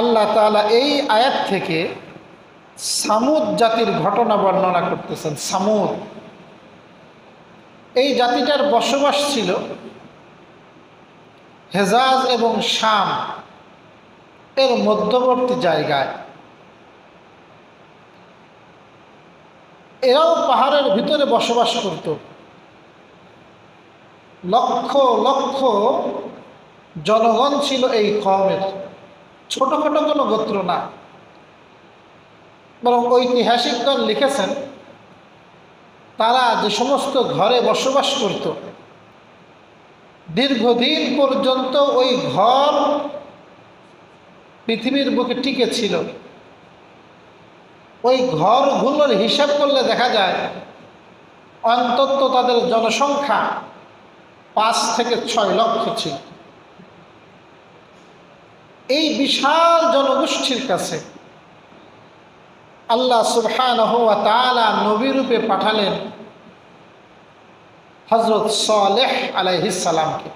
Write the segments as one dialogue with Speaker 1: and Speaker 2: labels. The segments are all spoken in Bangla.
Speaker 1: আল্লাহ তাআলা এই আয়াত থেকে সামুদ জাতির ঘটনা বর্ণনা করতেছেন। সামুদ এই জাতিটার বসবাস ছিল হেজাজ এবং শাম এর মধ্যবর্তী জায়গায়। এরাও পাহাড়ের ভিতরে বসবাস করত। লক্ষ লক্ষ জনগণ ছিল এই কওমের, ছোটখাটো কোনো গোত্র না। বরং ঐতিহাসিকগণ লিখেছেন তারা যে সমস্ত ঘরে বসবাস করত দীর্ঘদিন পর্যন্ত ওই ঘর পৃথিবীর বুকে টিকে ছিল। ওই ঘরগুলোর হিসাব করলে দেখা যায় অন্তত তাদের জনসংখ্যা 5 থেকে 6 লক্ষ ছিল। এই বিশাল জনগোষ্ঠীর কাছে আল্লাহ সুবহানাহু ওয়া তাআলা নবী রূপে পাঠালেন হযরত সালেহ আলাইহিস সালামকে।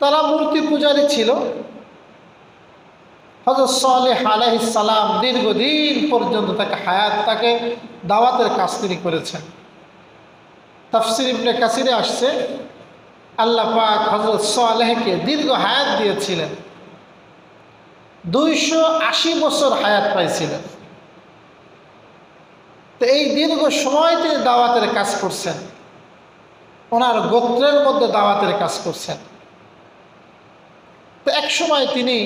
Speaker 1: তারা মূর্তি পূজারী ছিল। হযরত সালেহ আলাইহিস সালাম দীর্ঘদিন পর্যন্ত তাকে দাওয়াতের কাজ তিনি করেছেন। তাফসীর ইবনে কাসিরে আসছে আল্লাহ পাক হযরত সালেহকে দীর্ঘ হায়াত দিয়েছিলেন, 280 বছর হায়াত পাইছিলেন। তো এই দীর্ঘ সময় তিনি দাওয়াতের কাজ করছেন, ওনার গোত্রের মধ্যে দাওয়াতের কাজ করছেন। তো এক সময় তিনি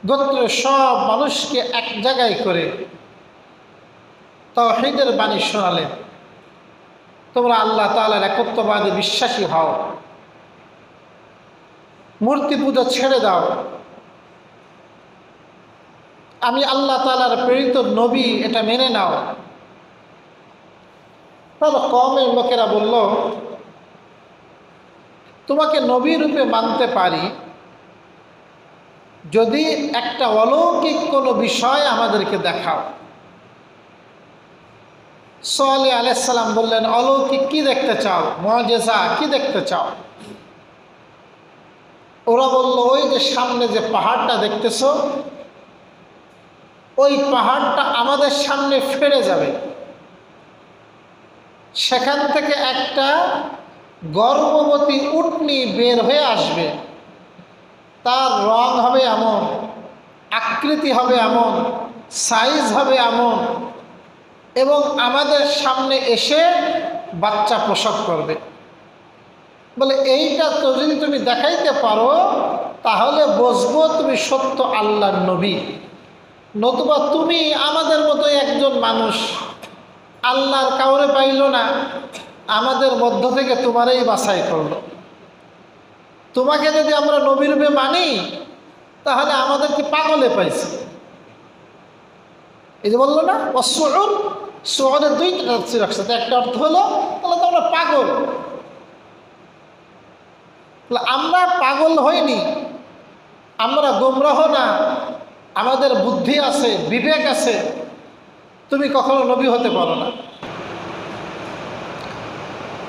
Speaker 1: গোত্রের সব মানুষকে এক জায়গায় করে তাওহীদের বাণী শোনালেন, তোমরা আল্লাহ তাআলার একত্ববাদে বিশ্বাসী হও, মূর্তি পূজা ছেড়ে দাও, আমি আল্লাহ তাআলার প্রেরিত নবী, এটা মেনে নাও। তবে কওমের লোকেরা বলল, তোমাকে নবী রূপে মানতে পারি যদি একটা অলৌকিক কোনো বিষয় আমাদেরকে দেখাও। সালেহ আলাইহিস সালাম বললেন, অলৌকিক কি দেখতে চাও, মুআজিজা কি দেখতে চাও? ওরা বলল, ওই যে সামনে যে পাহাড়টা দেখতেছো, ওই পাহাড়টা আমাদের সামনে ফেড়ে যাবে, সেখান থেকে একটা গর্ভবতী উটনি বের হয়ে আসবে, তার রং হবে এমন, আকৃতি হবে এমন, সাইজ হবে এমন, এবং আমাদের সামনে এসে বাচ্চা প্রসব করবে। বলে এইটা তো যদি তুমি দেখাইতে পারো তাহলে বুঝবো তুমি সত্য আল্লাহর নবী, নতুবা তুমি আমাদের মতো একজন মানুষ, আল্লাহর কাউরে পাইল না, আমাদের মধ্য থেকে তোমারই বাছাই করলো। তোমাকে যদি আমরা নবী রূপে মানি তাহলে আমাদের কি পাগলে পাইছে? এই যে বললো না অসুর, সুরের 2টা তাফসীর রাখছে। একটা অর্থ হলো তাহলে তো আমরা পাগল। আমরা পাগল হইনি, আমরা গোমরাহ না, আমাদের বুদ্ধি আছে, বিবেক আছে, তুমি কখনো নবী হতে পারো না।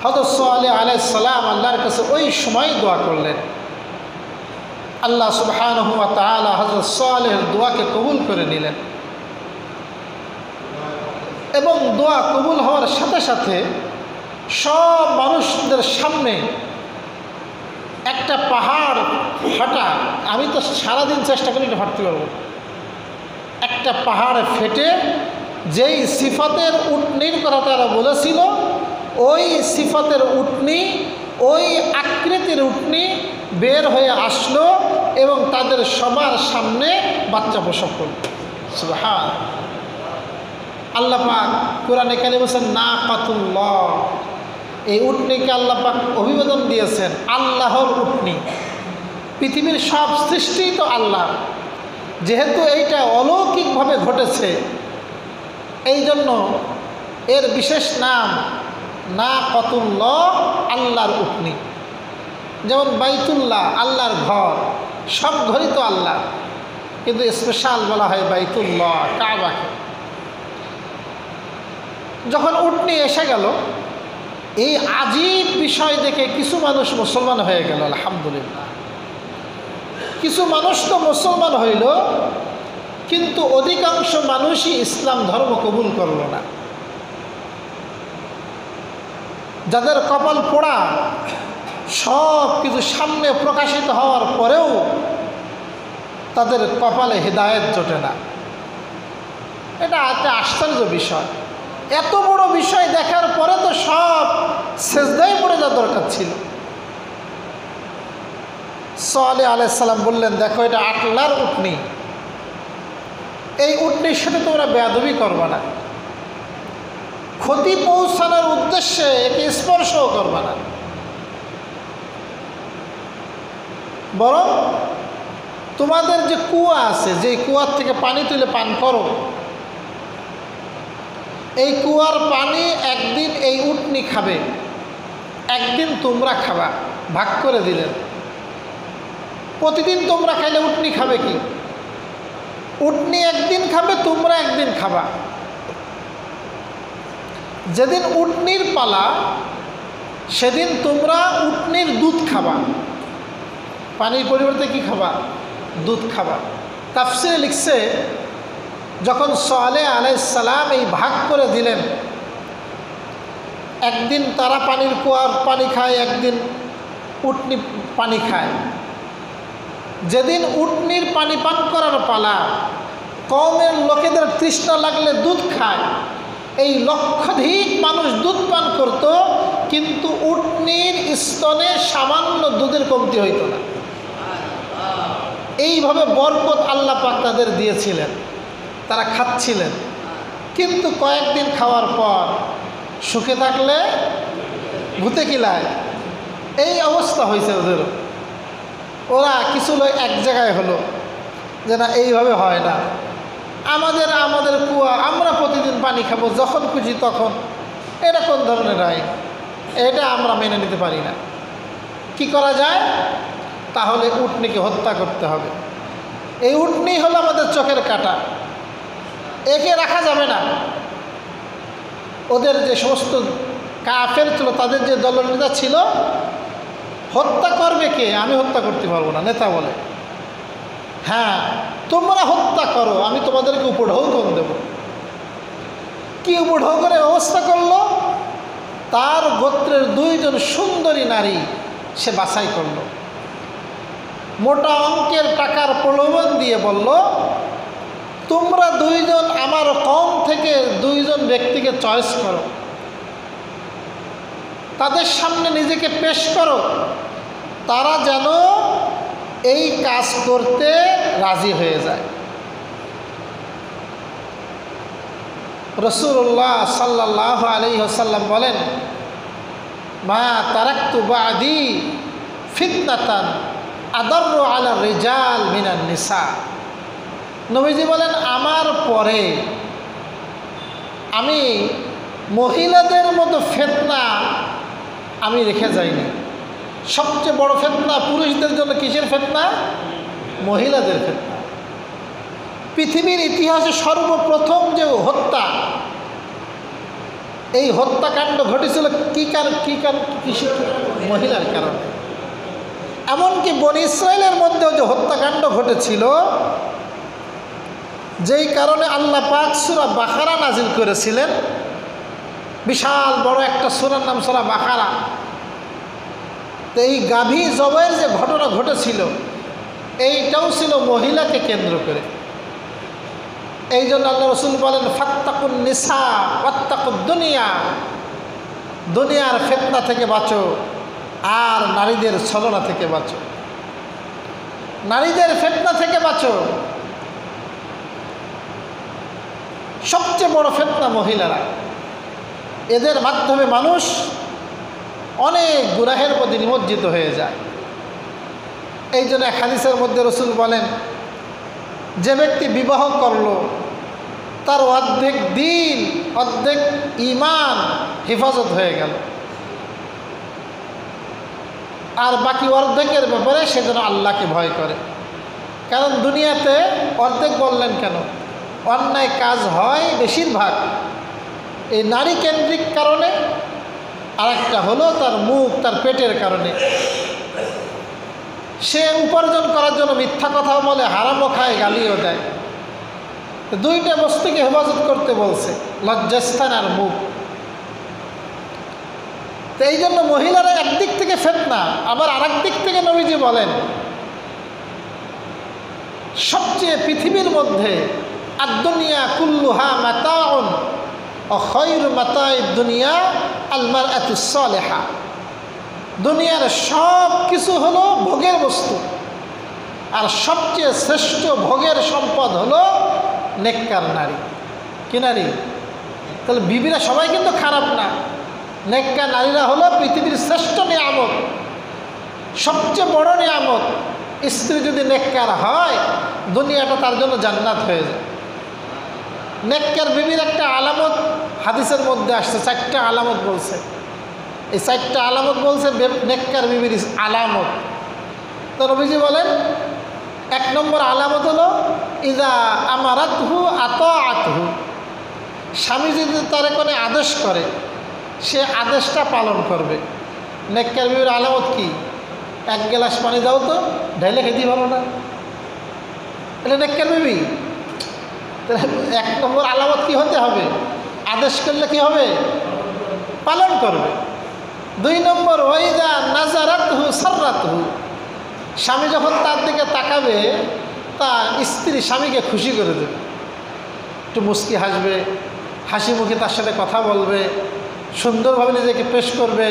Speaker 1: হযরত সালেহ আলাইহিস সালাম আল্লাহর কাছে ওই সময় দোয়া করলেন। আল্লাহ সুবহানাহু ওয়া তাআলা হযরত সালেহের দোয়াকে কবুল করে নিলেন, এবং দোয়া কবুল হওয়ার সাথে সাথে সব মানুষদের সামনে একটা পাহাড় ফাটা, আমি তো সারাদিন চেষ্টা করি এটা ফাটতে পারবো, একটা পাহাড় ফেটে যেই সিফাতের উটনির কথা তারা বলেছিল, ওই সিফাতের উটনি, ওই আকৃতির উটনি বের হয়ে আসলো এবং তাদের সবার সামনে বাচ্চা প্রসব করল। সুবহান আল্লাহ পাক কোরআনে কারিমে বলেছেন নাকাতুল্লাহ, এই উটনিকে আল্লাহ পাক অভিবাদন দিয়েছেন আল্লাহর উটনি। পৃথিবীর সব সৃষ্টি তো আল্লাহ, যেহেতু এইটা অলৌকিকভাবে ঘটেছে এই জন্য এর বিশেষ নাম নাকাতুল্লাহ, আল্লাহর উটনি। যেমন বাইতুল্লাহ আল্লাহর ঘর, সব ঘরই তো আল্লাহ, কিন্তু স্পেশাল বলা হয় বাইতুল্লাহ, কাবাকে। যখন উটনি এসে গেল, এই আজীব বিষয় দেখে কিছু মানুষ মুসলমান হয়ে গেল, আলহামদুলিল্লাহ। কিছু মানুষ তো মুসলমান হইল, কিন্তু অধিকাংশ মানুষই ইসলাম ধর্ম কবুল করল না। যাদের কপাল পোড়া, সব কিছু সামনে প্রকাশিত হওয়ার পরেও তাদের কপালে হিদায়াত জোটে না। এটা একটা আশ্চর্য বিষয়। এত বড় বিষয় দেখার পরে তো সব সেজদায় পড়ে যাওয়ার দরকার ছিল। সালেহ আলাইহিস সালাম বললেন, দেখো এটা আটলার উটনি, এই উটনির সাথে তোমরা বেয়াদবি করবা না, ক্ষতি পৌঁছানোর উদ্দেশ্যে একে স্পর্শও করবা না, বরং তোমাদের যে কুয়া আছে, যে কুয়ার থেকে পানি তুলে পান করো, এই কুয়ার পানি একদিন এই উটনি খাবে, একদিন তোমরা খাবা, ভাগ করে দিলেন। প্রতিদিন তোমরা খাইলে উটনি খাবে কি? উটনি একদিন খাবে, তোমরা একদিন খাবা। যেদিন উটনির পালা, সেদিন তোমরা উটনির দুধ খাবা, পানির পরিবর্তে কি খাবা? দুধ খাবা। তাফসীরে লিখছে, যখন সালেহ আলাইহিস সালাম এই ভাগ করে দিলেন, একদিন তারা পানির কুয়ার পানি খায়, একদিন উটনি পানি খায়। যেদিন উটনির পানি পান করার পালা, কওমের লোকেদের তৃষ্ণা লাগলে দুধ খায়, এই লক্ষাধিক মানুষ দুধ পান করত, কিন্তু উটনির স্তনে সামান্য দুধের কমতি হইত না। এইভাবে বরকত আল্লাহ পাক তাদের দিয়েছিলেন, তারা খাচ্ছিলেন। কিন্তু কয়েকদিন খাওয়ার পর সুখে থাকলে ভূতে কিলায়, এই অবস্থা হয়েছে ওদেরও। ওরা কিছু লোক এক জায়গায় হলো যে না, এইভাবে হয় না, আমাদের কুয়া, আমরা প্রতিদিন পানি খাবো যখন খুশি তখন, এটা কোন ধরনের আইন? এটা আমরা মেনে নিতে পারি না। কি করা যায়? তাহলে উটনিকে হত্যা করতে হবে। এই উটনি হলো আমাদের চোখের কাঁটা, একে রাখা যাবে না। ওদের যে সমস্ত কাফের ছিল, তাদের যে দলনেতা ছিল, হত্যা করবে কে? আমি হত্যা করতে পারবো না। নেতা বলে, হ্যাঁ তোমরা হত্যা করো, আমি তোমাদেরকে উপঢৌকন দেব। কি উপঢৌকনের ব্যবস্থা করলো? তার গোত্রের 2 জন সুন্দরী নারী সে বাছাই করল, মোটা অঙ্কের টাকার প্রলোভন দিয়ে বলল, তোমরা 2 জন আমার কওম থেকে 2 জন ব্যক্তিকে চয়েস করো, তাদের সামনে নিজেকে পেশ করো, তারা যেন এই কাজ করতে রাজি হয়ে যায়। রাসূলুল্লাহ সাল্লাল্লাহু আলাইহি ওয়াসাল্লাম বলেন, মা তারাকতু বাদি ফিতনাতান আদাররু আলা রিজাল মিনান নিসা। নবীজি বলেন, আমার পরে আমি মহিলাদের মতো ফিতনা আমি রেখে যাইনি। সবচেয়ে বড় ফিতনা পুরুষদের জন্য কিসের ফিতনা? মহিলাদের ফিতনা। পৃথিবীর ইতিহাসে সর্বপ্রথম যে হত্যা, এই হত্যাকাণ্ড ঘটেছিল মহিলার কারণে। এমনকি বনী ইসরায়েলের মধ্যেও যে হত্যাকাণ্ড ঘটেছিল, যেই কারণে আল্লাহ পাক সূরা বাকারা নাজিল করেছিলেন, বিশাল বড় একটা সূরার নাম সূরা বাকারা। তো এই গাভী জবাইয়ের যে ঘটনা ঘটেছিল, এইটাও ছিল মহিলাকে কেন্দ্র করে। এই জন্য আল্লাহ রাসূল বলেন, ফাত্তাকুন নিসা ওয়াত্তাকুদ দুনিয়া, দুনিয়ার ফিতনা থেকে বাঁচো আর নারীদের ছলনা থেকে বাঁচো। নারীদের ফিতনা থেকে বাঁচো। সবচেয়ে বড় ফিতনা মহিলারা, এদের মাধ্যমে মানুষ অনেক গুনাহের মধ্যে নিমজ্জিত হয়ে যায়। এই জন্য এক হাদিসের মধ্যে রাসূল বলেন, যে ব্যক্তি বিবাহ করলো, তার অর্ধেক দিন অর্ধেক ঈমান হেফাজত হয়ে গেল, আর বাকি অর্ধেকের ব্যাপারে সে যেন আল্লাহকে ভয় করে। কারণ দুনিয়াতে অর্ধেক বললেন কেন? অন্যায় কাজ হয় বেশিরভাগ এই নারী কেন্দ্রিক কারণে, আর একটা হলো তার মুখ, তার পেটের কারণে। সে উপার্জন করার জন্য মিথ্যা কথাও বলে, হারামও খায়, গালিও দেয়। দুইটা বস্তুকে হেফাজত করতে বলছে, লজ্জাস্থান আর মুখ। তো এই জন্য মহিলারা একদিক থেকে ফিতনা, আবার আরেক দিক থেকে নবীজি বলেন সবচেয়ে পৃথিবীর মধ্যে আদ-দুনিয়া কুল্লুহা মাতাউন ওয়া খায়রু মাতাইদ দুনিয়া আল মারআতুস সালিহা। দুনিয়ার সব কিছু হলো ভোগের বস্তু, আর সবচেয়ে শ্রেষ্ঠ ভোগের সম্পদ হলো নেককার নারী। কি নারী? তাহলে বিবিরা সবাই কিন্তু খারাপ না, নেককার নারীরা হলো পৃথিবীর শ্রেষ্ঠ নিয়ামত, সবচেয়ে বড় নিয়ামত। স্ত্রী যদি নেককার হয়, দুনিয়াটা তার জন্য জান্নাত হয়ে যায়। নেককার বিবির একটা আলামত হাদিসের মধ্যে আসছে, 4টা আলামত বলছে। এই 4টা আলামত বলছে নেককার বিবির আলামত। তো নবীজি বলেন 1 নম্বর আলামত হলো ইযা আমারাতহু আতাআতহু। স্বামী যদি তার কোনো আদেশ করে, সে আদেশটা পালন করবে। নেককার বিবির আলামত কি? 1 গ্লাস পানি দাও তো, ঢেলে খেতে পারো না, এটা নেককার বিবি। 1 নম্বর আলামত কি হতে হবে? আদেশ করলে কি হবে? পালন করবে। 2 নম্বর ওয়াইদা নাজারাতহু সাররাতহু। স্বামী যখন তার দিকে তাকাবে, তা স্ত্রী স্বামীকে খুশি করে দেবে, একটু মুস্কি হাসবে, হাসি মুখে তার সাথে কথা বলবে, সুন্দরভাবে নিজেকে পেশ করবে।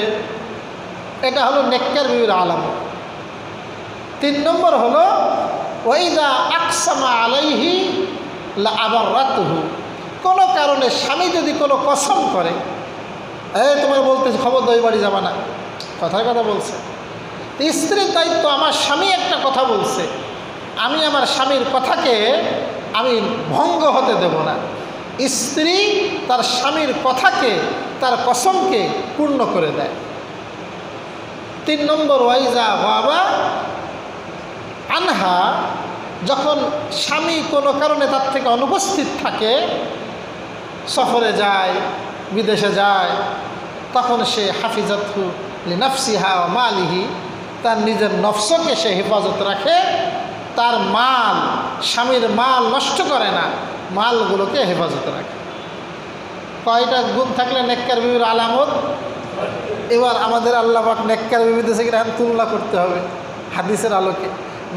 Speaker 1: এটা হলো নেককার বিবির আলামত। 3 নম্বর হলো ওয়াইদা আকসামা আলাইহি লা আবাররাতহু। কোনো কারণে স্বামী যদি কোনো কসম করে, তোমার বলতেছি খবর দই বাড়ি যাবা না, কথার কথা বলছে। স্ত্রীর দায়িত্ব, আমার স্বামী একটা কথা বলছে, আমি আমার স্বামীর কথাকে আমি ভঙ্গ হতে দেব না। স্ত্রী তার স্বামীর কথাকে, তার কসমকে পূর্ণ করে দেয়। 3 নম্বর ওয়াইজা বাবা আনহা। যখন স্বামী কোনো কারণে তার থেকে অনুপস্থিত থাকে, সফরে যায়, বিদেশে যায়, তখন সে হাফিজাতহু লিনাফসিহা ওয়া মালিহি। তার নিজের নফসকে সে হেফাজত রাখে, তার মাল, স্বামীর মাল নষ্ট করে না, মালগুলোকে হেফাজত রাখে। কয়টা গুণ থাকলে নেককার বিবির আলামত? এবার আমাদের আল্লাহ পাক নেককার বিবিদের থেকে এখন তুলনা করতে হবে হাদিসের আলোকে,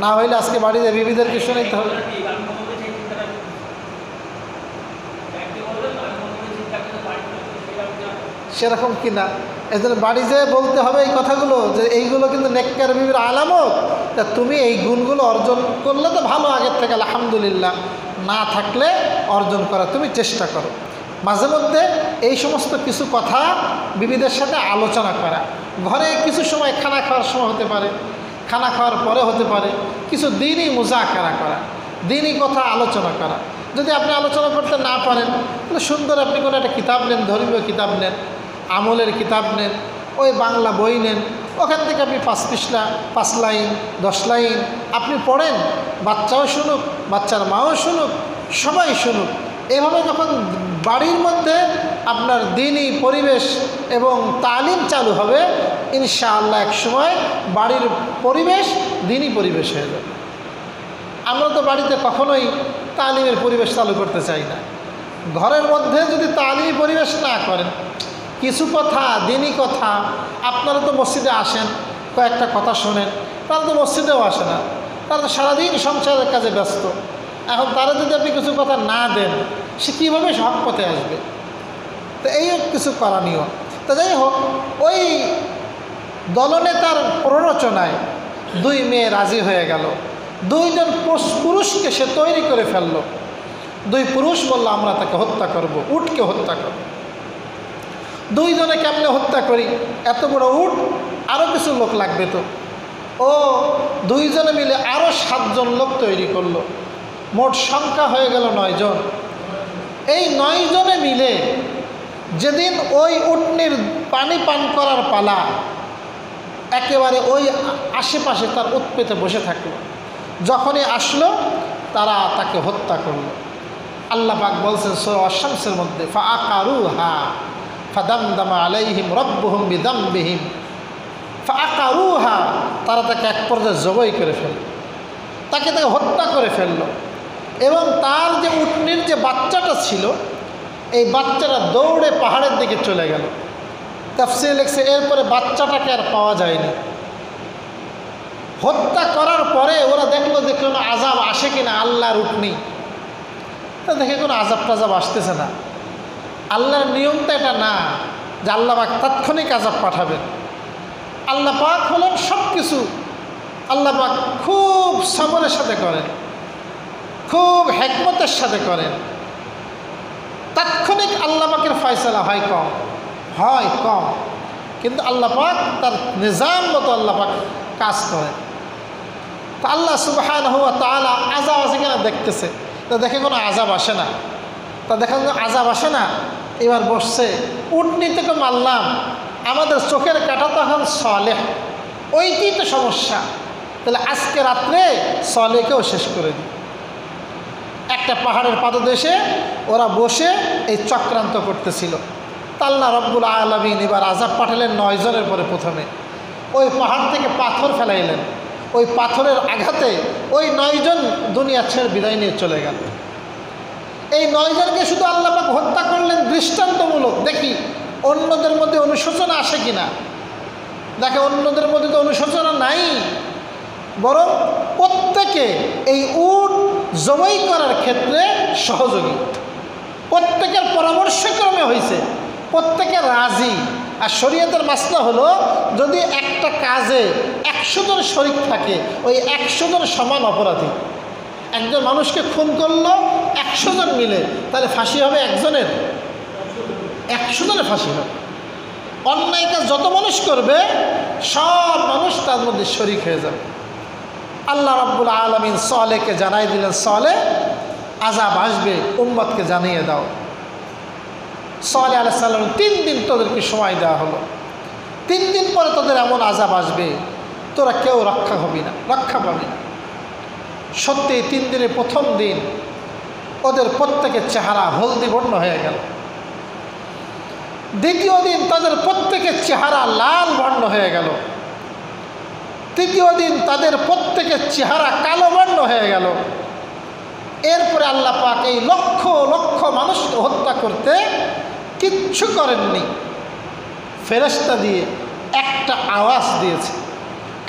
Speaker 1: না হইলে আজকে বাড়িতে বিবিদেরকে শোনাইতে হবে। সেরকম কিনা, এই জন্য বাড়ি যেয়ে বলতে হবে এই কথাগুলো, যে এইগুলো কিন্তু নেককার বিবির আলামত। তা তুমি এই গুণগুলো অর্জন করলে তো ভালো, আগের থেকে আলহামদুলিল্লাহ, না থাকলে অর্জন করা তুমি চেষ্টা করো। মাঝে মধ্যে এই সমস্ত কিছু কথা বিবিদের সাথে আলোচনা করা, ঘরে কিছু সময় খানা খাওয়ার সময় হতে পারে, খানা খাওয়ার পরে হতে পারে, কিছু দিনই মুজাকারা করা, দিনই কথা আলোচনা করা। যদি আপনি আলোচনা করতে না পারেন, তাহলে সুন্দর আপনি কোনো একটা কিতাব নেন, ধর্মীয় কিতাব নেন, আমলের কিতাব নেন, ওই বাংলা বই নেন, ওখান থেকে আপনি 5 লাইন 10 লাইন আপনি পড়েন, বাচ্চাও শুনুক, বাচ্চার মাও শুনুক, সবাই শুনুক। এভাবে যখন বাড়ির মধ্যে আপনার দিনই পরিবেশ এবং তালিম চালু হবে, ইনশাআল্লাহ এক সময় বাড়ির পরিবেশ দিনই পরিবেশ হয়ে যাবে। আমরা তো বাড়িতে কখনোই তালিমের পরিবেশ চালু করতে চাই না। ঘরের মধ্যে যদি তালিমি পরিবেশ না করেন, কিছু কথা, দিনই কথা, আপনারা তো মসজিদে আসেন, কয়েকটা কথা শোনেন, তারা তো মসজিদেও আসে না, তারা তো সারাদিন সংসারের কাজে ব্যস্ত। এখন তারা যদি আপনি কিছু কথা না দেন, সে কীভাবে হক পথে আসবে? তো এই কিছু করণীয়। তো যাই হোক, ওই দলনেতার প্ররোচনায় 2 মেয়ে রাজি হয়ে গেল। 2 জন পুরুষকে সে তৈরি করে ফেললো। 2 পুরুষ বলল আমরা তাকে হত্যা করব, উটকে হত্যা করব। 2 জনে কেমনে হত্যা করি? এত বড় উট, আরও কিছু লোক লাগবে তো। ও 2 জনে মিলে আরও 7 জন লোক তৈরি করলো, মোট সংখ্যা হয়ে গেল 9 জন। এই 9 জনে মিলে যেদিন ওই উটনির পানি পান করার পালা, একেবারে ওই আশেপাশে তার উট পেতে বসে থাকলো। যখনই আসলো, তারা তাকে হত্যা করলো। আল্লাহ পাক বলছেন সূরা আশ-শামসের মধ্যে, ফাআকারুহা ফাদামদামা আলাইহিম রাব্বুহুম বিযামবিহিম ফাআকারুহা, তারা তাকে এক পর্যায়ে জবাই করে ফেলল, তাকে হত্যা করে ফেলল। এবং তার যে উটনির যে বাচ্চাটা ছিল, এই বাচ্চাটা দৌড়ে পাহাড়ের দিকে চলে গেল। তাফসীরে লিখছে এরপরে বাচ্চাটাকে আর পাওয়া যায়নি। হত্যা করার পরে ওরা দেখলো যে কোনো আযাব আসে কিনা, আল্লাহর উটনি, তা দেখে কোনো আযাব টাজাব আসতেছে না। আল্লাহর নিয়মটা এটা না যে আল্লাহ পাক তাৎক্ষণিক আযাব পাঠাবেন। আল্লাহ পাক হলেন সব কিছু, আল্লাহ পাক খুব সবরের সাথে করেন, খুব হিকমতের সাথে করেন। তাৎক্ষণিক আল্লাহ পাকের ফয়সালা হয় কম, কিন্তু আল্লাহ পাক তার নিজাম মতো আল্লাহ পাক কাজ করেন। তা আল্লাহ সুবহানাহু ওয়া তাআলা আযাব আছে কিনা দেখতেছে, তা দেখে কোনো আযাব আসে না। তা দেখা আযাব আসে না, এবার বসছে উটনি থেকে মারলাম, আমাদের চোখের কাটা তো এখন সলেহ, ওইটি তো সমস্যা, তাহলে আজকে রাত্রে সলেহকেও শেষ করে দিই। একটা পাহাড়ের পাদদেশে ওরা বসে এই চক্রান্ত করতেছিল। তা আল্লাহ রব্বুল আলামিন এবার আযাব পাঠালেন 9 জনের পরে। প্রথমে ওই পাহাড় থেকে পাথর ফেলাইলেন, ওই পাথরের আঘাতে ওই 9 জন দুনিয়া ছেড়ে বিদায় নিয়ে চলে গেল। এই 9 জনকে শুধু আল্লাহ পাক হত্যা করলেন দৃষ্টান্তমূলক, দেখি অন্যদের মধ্যে অনুশোচনা আসে কিনা। দেখে অন্যদের মধ্যে তো অনুশোচনা নাই, বরং প্রত্যেকে এই উট জবাই করার ক্ষেত্রে সহযোগী, প্রত্যেকের পরামর্শক্রমে হয়েছে, প্রত্যেকে রাজি। আর শরীয়তের মাসলা হলো যদি একটা কাজে 100 জন শরীক থাকে, ওই 100 জন সমান অপরাধী। একজন মানুষকে খুন করলো 100 জন মিলে, তাহলে ফাঁসি হবে একজনের, 100 জনের ফাঁসি হবে। অন্যায় কাজ যত মানুষ করবে সব মানুষ তার মধ্যে শরীক হয়ে যাবে। আল্লাহ রাব্বুল আলামিন সালেহকে জানাই দিলেন, সালেহ আযাব আসবে, উম্মতকে জানিয়ে দাও। সালেহ আলাইহিস সালাম 3 দিন তোদেরকে সময় দেওয়া হলো, 3 দিন পরে তোদের এমন আযাব আসবে, তোরা কেউ রক্ষা পাবি না। সত্যি 3 দিনের প্রথম দিন ওদের প্রত্যেকের চেহারা হলদি বর্ণ হয়ে গেল। দ্বিতীয় দিন তাদের প্রত্যেকের চেহারা লাল বর্ণ হয়ে গেল। তৃতীয় দিন তাদের প্রত্যেকের চেহারা কালো বর্ণ হয়ে গেল। এরপরে আল্লাহ পাক এই লক্ষ লক্ষ মানুষকে হত্যা করতে কিচ্ছু করেননি, ফেরেশতা দিয়ে একটা আওয়াজ দিয়েছে,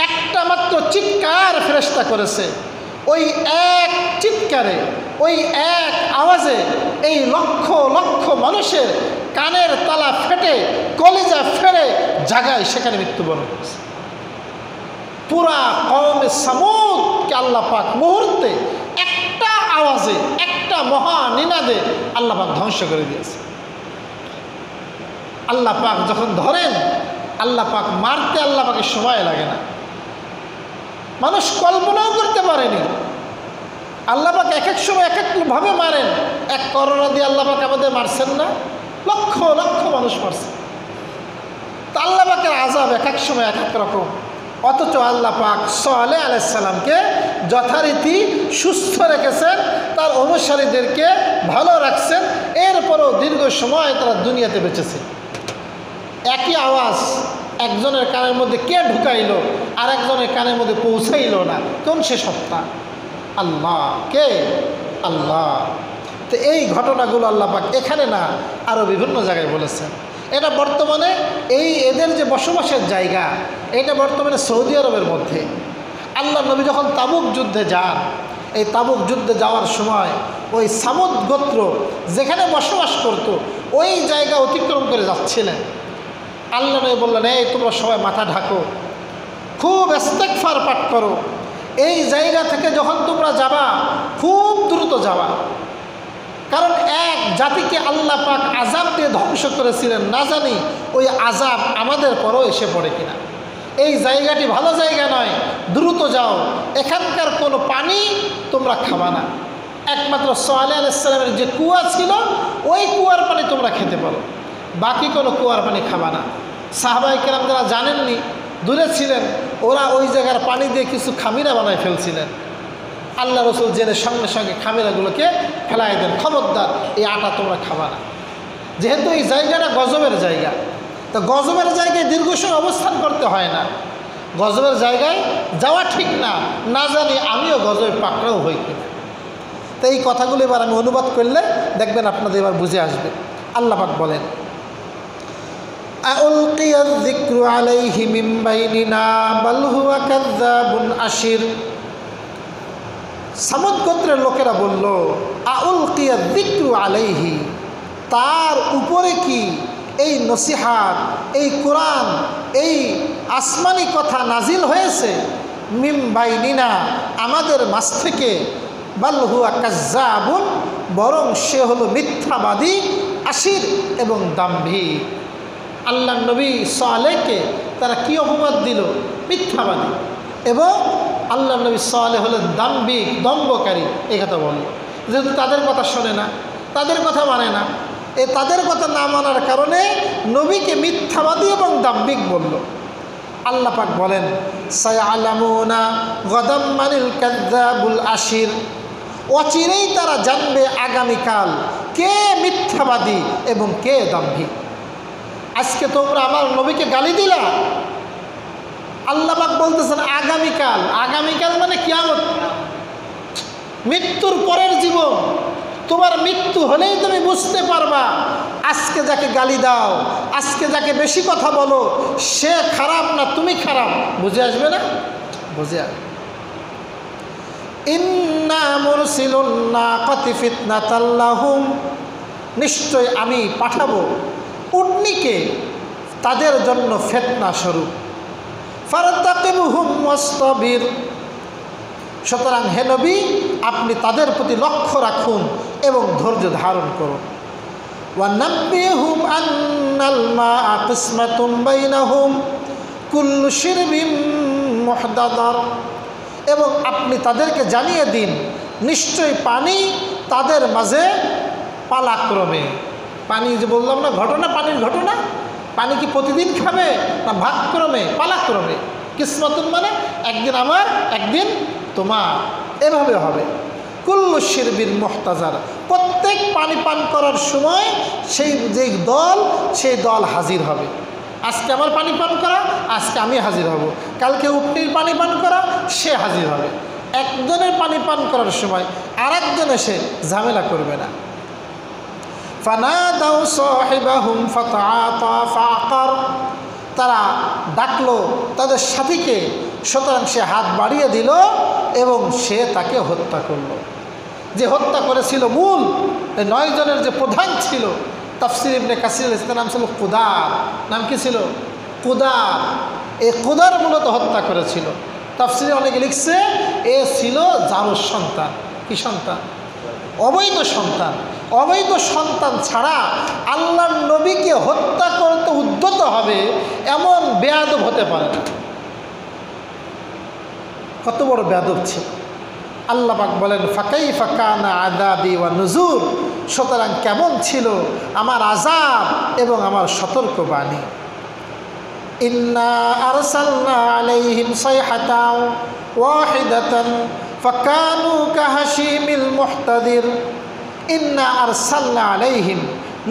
Speaker 1: একটা মাত্র চিৎকার ফেরেশতা করেছে। ওই এক চিৎকারে, ওই এক আওয়াজে এই লক্ষ লক্ষ মানুষের কানের তালা ফেটে, কলিজা ফেটে জায়গায় সেখানে মৃত্যুবরণ করেছে। পুরা কওমে সামুদকে আল্লাহ পাক মুহূর্তে একটা আওয়াজে, একটা মহা নিনাদে আল্লাহ পাক ধ্বংস করে দিয়েছে। আল্লাহ পাক যখন ধরেন, আল্লাহ পাক মারতে আল্লাহ পাকের সময় লাগে না। মানুষ কল্পনাও করতে পারেনি। আল্লাহ পাক এক এক সময় এক একভাবে মারেন। এক করোনা দিয়ে আল্লাহ পাক আমাদের মারছেন না, লক্ষ লক্ষ মানুষ মারছেন। তা আল্লাহ পাকের আযাব এক এক সময় এক এক রকম। অথচ আল্লাহ পাক সালেহ আলাইহিস সালামকে যথারীতি সুস্থ রেখেছেন, তার অনুসারীদেরকে ভালো রাখছেন। এরপরও দীর্ঘ সময় তারা দুনিয়াতে বেঁচেছে। একই আওয়াজ একজনের কানের মধ্যে কে ঢুকাইল আর একজনের কানের মধ্যে পৌঁছাইল না, কোন সে সত্তা? আল্লাহ। কে? আল্লাহ। তো এই ঘটনাগুলো আল্লাহ পাক এখানে না আরও বিভিন্ন জায়গায় বলেছেন। এটা বর্তমানে এদের যে বসবাসের জায়গা, এটা বর্তমানে সৌদি আরবের মধ্যে। আল্লাহ নবী যখন তাবুক যুদ্ধে যান, এই তাবুক যুদ্ধে যাওয়ার সময় ওই সামুদ গোত্র যেখানে বসবাস করত, ওই জায়গা অতিক্রম করে যাচ্ছিলেন। আল্লাহ নবী বললেন, এই তোমরা সবাই মাথা ঢাকো, খুব ইস্তেগফার পাঠ করো। এই জায়গা থেকে যখন তোমরা যাবা, খুব দ্রুত যাবা, কারণ এক জাতিকে আল্লাহ পাক আযাব দিয়ে ধ্বংস করেছিলেন, না জানি ওই আযাব আমাদের পরও এসে পড়ে কিনা। এই জায়গাটি ভালো জায়গা নয়, দ্রুত যাও। এখানকার কোনো পানি তোমরা খাবা না, একমাত্র সালেহ আলাইহিস সালামের যে কুয়া ছিল ওই কুয়ার পানি তোমরা খেতে পারো, বাকি কোনো কুয়ার পানি খাবা না। সাহাবায়ে কেরাম যারা জানেননি, দূরে ছিলেন, ওরা ওই জায়গার পানি দিয়ে কিছু খামিরা বানায় ফেলছিলেন। আল্লাহ রসুল জেনে সঙ্গে সঙ্গে খামিরাগুলোকে ফেলাই দেন, খবরদার এই আটা তোমরা খাবা না। যেহেতু এই জায়গাটা গজবের জায়গা, তো গজবের জায়গায় দীর্ঘ সময় অবস্থান করতে হয় না। গজবের জায়গায় যাওয়া ঠিক না, না জানি আমিও গজবে পাকড়াও হই কিনা। তো এই কথাগুলো এবার আমি অনুবাদ করলে দেখবেন আপনাদের এবার বুঝে আসবে। আল্লাহ পাক বলেন, আউলকিয়া যিকরু আলাইহি মিন বাইনিনা বাল হুয়া কাযযাবুন আশির। সামুদ গোত্রের লোকেরা বলল, আউলকিয়া যিকরু আলাইহি, তার উপরে কি এই নসিহাত, এই কোরআন, এই আসমানি কথা নাজিল হয়েছে? মিন বাইনিনা, আমাদের মাঝ থেকে। বাল হুয়া কাযযাবুন, বরং সে হলো মিথ্যাবাদী, আশির এবং দাম্ভিক। আল্লাহ নবী সালেহকে তারা কি অপবাদ দিল? মিথ্যাবাদী। এবং আল্লাহ নবী সালেহ হলেন দাম্ভিক, দম্ভকারী, এই কথা বলল। যেহেতু তাদের কথা শোনে না, তাদের কথা মানে না, তাদের কথা না মানার কারণে নবীকে মিথ্যাবাদী এবং দাম্ভিক বলল। আল্লাহ পাক বলেন, সায়ালামুনা গাদাম মানিল কাযযাবুল আশির, অচিরেই তারা জানবে আগামীকাল কে মিথ্যাবাদী এবং কে দাম্ভিক। আজকে তোমরা আমার নবীকে গালি দিলা, আল্লাহ পাক বলতেছেন আগামীকাল। আগামীকাল মানে কিয়ামত, মৃত্যুর পরের জীবন। তোমার মৃত্যু হলেই তুমি বুঝতে পারবা আজকে যাকে গালি দাও, আজকে যাকে বেশি কথা বলো, সে খারাপ না তুমি খারাপ। বুঝে আসবে না? বুঝে আসবে। ইন্না মুরসিলুন নাকাতি ফিতনাতাল লাহুম, নিশ্চয় আমি পাঠাবো উটনীকে তাদের জন্য ফিতনা স্বরূপ। ফারতাকিবহুম ওয়াসতাবির, সুতরাং হে নবী আপনি তাদের প্রতি লক্ষ্য রাখুন এবং ধৈর্য ধারণ করুন। ওয়ানাব্বিহুম আন্নাল মা'a কিসমাতুম বাইনাহুম কুল্লু শিরবিন মুহদাদার, এবং আপনি তাদেরকে জানিয়ে দিন নিশ্চয়ই পানি তাদের মাঝে পালাক্রমে। পানি যে বললাম না ঘটনা, পানির ঘটনা, পানি কি প্রতিদিন খাবে না ভাগক্রমে, পালাক্রমে। কিসমতুন মানে একদিন আমার একদিন তোমার, এভাবে হবে। কুল্লু শিরবিন মুহতাজার, প্রত্যেক পানি পান করার সময় সেই যে দল, সেই দল হাজির হবে। আজকে আমার পানি পান করা, আজকে আমি হাজির হব। কালকে উটনির পানি পান করা, সে হাজির হবে। একজনের পানি পান করার সময় আর একজন এসে ঝামেলা করবে না। ফানাদাউ সাহিবাহুম ফাতাআতা ফাআকার, তারা ডাকলো তাদের সাথীকে, সুতরাং সে হাত বাড়িয়ে দিল এবং সে তাকে হত্যা করল। যে হত্যা করেছিল মূল 9 জনের যে প্রধান ছিল, তাফসির ইবনে কাসির তার নাম ছিল কুদার। নাম কি ছিল? কুদার। এই কুদার মূলত হত্যা করেছিল। তাফসিরে অনেকে লিখছে এ ছিল জারুর সন্তান। কি সন্তান? অবৈধ সন্তান। অবৈধ সন্তান ছাড়া আল্লাহর নবীকে হত্যা করতে উদ্যত হবে এমন বেয়াদব হতে পারে না। কত বড় বেয়াদব ছিল। আল্লাহ পাক বলেন, ফাকাইফা কানা আযাবি ওয়া নুজুর, সুতরাং কেমন ছিল আমার আযাব এবং আমার সতর্কবাণী। ইন্না আরসালনা আলাইহিম সাইহাতাও ওয়াহিদাতান ফাকানু কাহাশিমিল মুহতাদির। ইন্না আরসালনা আলাইহিম,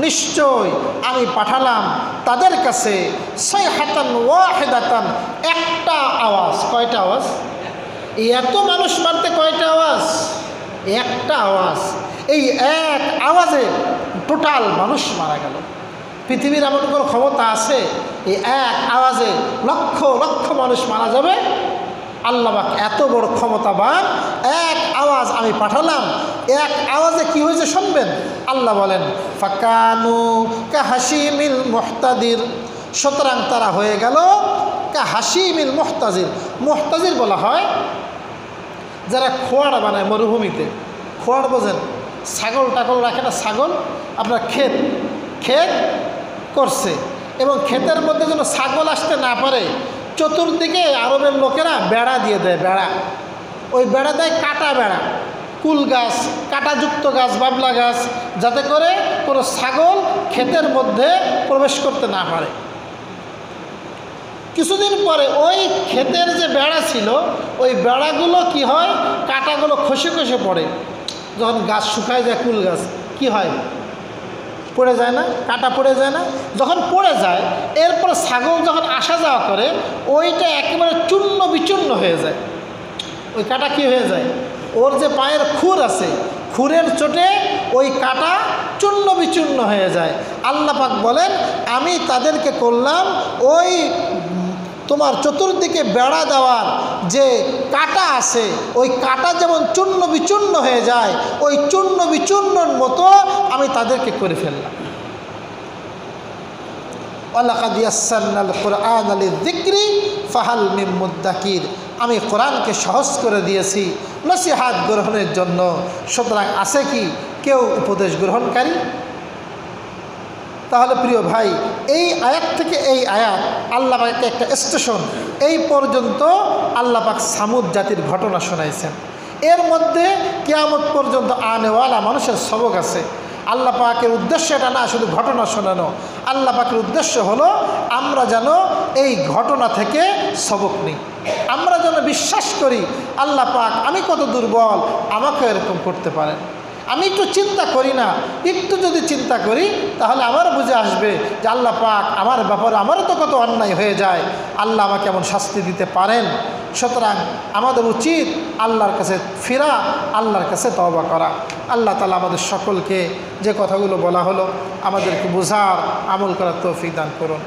Speaker 1: নিশ্চয় আমি পাঠালাম তাদের কাছে সাইহাতান ওয়াহিদাতান, একটা আওয়াজ। কয়টা আওয়াজ? এত মানুষ মারতে কয়টা আওয়াজ? একটা আওয়াজ। এই এক আওয়াজে টোটাল মানুষ মারা গেল। পৃথিবীর এমন কোনো ক্ষমতা আছে এই এক আওয়াজে লক্ষ লক্ষ মানুষ মারা যাবে? আল্লাহ পাক এত বড় ক্ষমতাবান, এক আওয়াজ আমি পাঠালাম। এক আওয়াজে কি হয়েছে শুনবেন। আল্লাহ বলেন, ফাকানু কাহাশিমিল মুহতাদির, সুতরাং তারা হয়ে গেল কাহাশিমিল মুহতাজির। মুহতাজির বলা হয় যারা খোয়াড় বানায় মরুভূমিতে। খোয়াড় বোঝেন? ছাগল টাগল রাখে না, ছাগল আপনার ক্ষেত করছে এবং ক্ষেতের মধ্যে যেন ছাগল আসতে না পারে চতুর্দিকে আরবের লোকেরা বেড়া দিয়ে দেয়। বেড়া, ওই বেড়া দেয় কাটা বেড়া, কুল গাছ, কাটাযুক্ত গাছ, বাবলা গাছ, যাতে করে কোনো ছাগল ক্ষেতের মধ্যে প্রবেশ করতে না পারে। কিছুদিন পরে ওই ক্ষেতের যে বেড়া ছিল ওই বেড়াগুলো কি হয়, কাটাগুলো খসে খসে পড়ে। যখন গাছ শুকায় যায়, কুল গাছ কি হয়, পড়ে যায় না, কাটা পড়ে যায় না? যখন পড়ে যায় এরপর ছাগল যখন আসা যাওয়া করে ওইটা একেবারে চূর্ণ বিচূর্ণ হয়ে যায়। ওই কাটা কী হয়ে যায়? ওর যে পায়ের খুর আছে, খুরের চোটে ওই কাটা চূর্ণ বিচূর্ণ হয়ে যায়। আল্লাহ পাক বলেন আমি তাদেরকে করলাম ওই তোমার চতুর্দিকে বেড়া দেওয়ার যে কাটা আছে ওই কাটা যেমন চূর্ণ বিচূর্ণ হয়ে যায় ওই চূর্ণ বিচূর্ণর মতো আমি তাদেরকে করে ফেললাম। ওয়ালাকাদ ইয়াসসারনাল কুরআনা লিযিকরি ফাহাল মিন মুদ্দাকির, আমি কোরআনকে সহজ করে দিয়েছি নসিহাত গ্রহণের জন্য, সুতরাং আছে কি কেউ উপদেশ গ্রহণকারী? তাহলে প্রিয় ভাই, এই আয়াত থেকে এই আয়াত আল্লাহ পাক একটা স্টেশন এই পর্যন্ত আল্লাহ পাক সামুদ জাতির ঘটনা শোনাইছেন। এর মধ্যে কিয়ামত পর্যন্ত আনেওয়ালা মানুষের সবক আছে। আল্লাহ পাকের উদ্দেশ্য এটা না শুধু ঘটনা শোনানো, আল্লাহ পাকের উদ্দেশ্য হলো আমরা যেন এই ঘটনা থেকে সবক নিই, আমরা যেন বিশ্বাস করি আল্লাহ পাক আমি কত দুর্বল, আমাকে এরকম করতে পারেন। আমি একটু চিন্তা করি না, একটু যদি চিন্তা করি তাহলে আমার বুঝে আসবে যে আল্লাহ পাক আমার ব্যাপারে আমারও তো কত অন্যায় হয়ে যায়, আল্লাহ আমাকে এমন শাস্তি দিতে পারেন। সুতরাং আমাদের উচিত আল্লাহর কাছে ফিরা, আল্লাহর কাছে তওবা করা। আল্লাহ তাআলা আমাদের সকলকে যে কথাগুলো বলা হলো আমাদেরকে বোঝার আমল করার তৌফিক দান করুন।